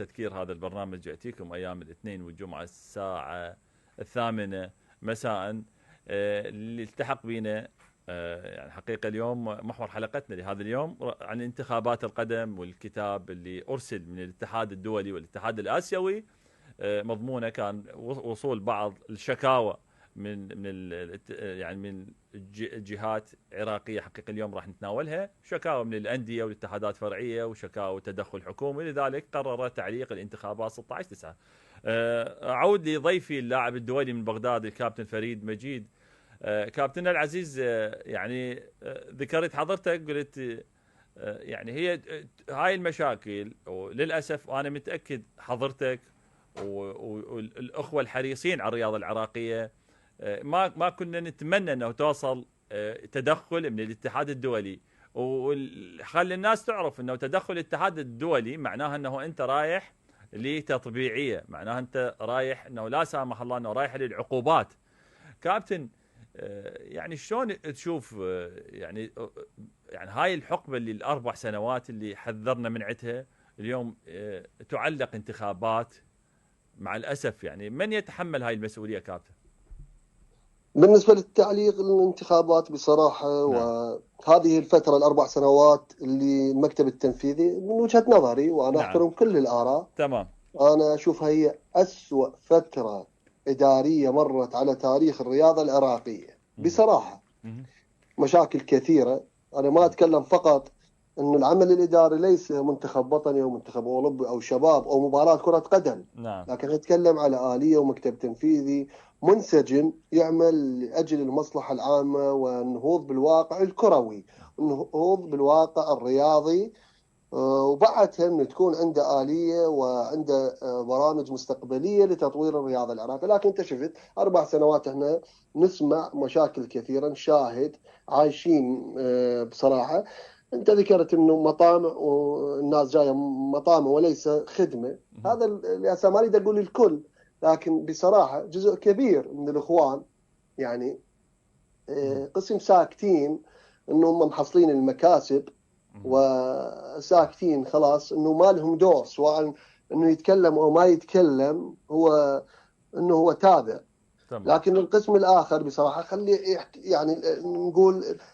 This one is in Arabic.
التذكير هذا البرنامج يأتيكم أيام الاثنين والجمعة الساعة 8 مساء. اللي التحق بينا يعني حقيقة اليوم محور حلقتنا لهذا اليوم عن انتخابات القدم والكتاب اللي أرسل من الاتحاد الدولي والاتحاد الآسيوي. مضمونه كان وصول بعض الشكاوى من جهات عراقيه. حقيقه اليوم راح نتناولها شكاوى من الانديه والاتحادات الفرعيه وشكاوى تدخل حكومي، لذلك قرر تعليق الانتخابات 16/9. اعود لضيفي اللاعب الدولي من بغداد الكابتن فريد مجيد. كابتننا العزيز، يعني ذكرت حضرتك قلت يعني هي هاي المشاكل، وللاسف انا متاكد حضرتك والاخوه الحريصين على الرياضه العراقيه ما كنا نتمنى انه توصل تدخل من الاتحاد الدولي. وخلي الناس تعرف انه تدخل الاتحاد الدولي معناها انه انت رايح لتطبيعيه، معناها انت رايح انه لا سامح الله انه رايح للعقوبات. كابتن، يعني شلون تشوف يعني هاي الحقبه اللي الاربع سنوات اللي حذرنا من عدها اليوم تعلق انتخابات؟ مع الأسف يعني من يتحمل هاي المسؤولية كابتن؟ بالنسبة للتعليق الانتخابات بصراحة، وهذه الفترة الأربع سنوات اللي المكتب التنفيذي من وجهة نظري، وأنا أحترم كل الآراء، تمام، أنا أشوفها هي أسوأ فترة إدارية مرت على تاريخ الرياضة العراقية بصراحة. مشاكل كثيرة. أنا ما أتكلم فقط أن العمل الإداري ليس منتخب وطني أو منتخب أوروبي أو شباب أو مباراة كرة قدم، لكن أتكلم على آلية ومكتب تنفيذي منسجم يعمل لأجل المصلحة العامة والنهوض بالواقع الكروي، النهوض بالواقع الرياضي. وبعدها أن تكون عنده آلية وعنده برامج مستقبلية لتطوير الرياضة العراقية. لكن أنت شفت 4 سنوات احنا نسمع مشاكل كثيرة، نشاهد، عايشين بصراحة. أنت ذكرت أنه مطامع والناس جاية مطامع وليس خدمة، هذا الأساس ما أريد أقول الكل، لكن بصراحة جزء كبير من الإخوان يعني قسم ساكتين أنهم محصلين المكاسب وساكتين خلاص، انه ما لهم دور، سواء انه يتكلم او ما يتكلم، هو انه هو تابع. لكن القسم الاخر بصراحه خلي يعني نقول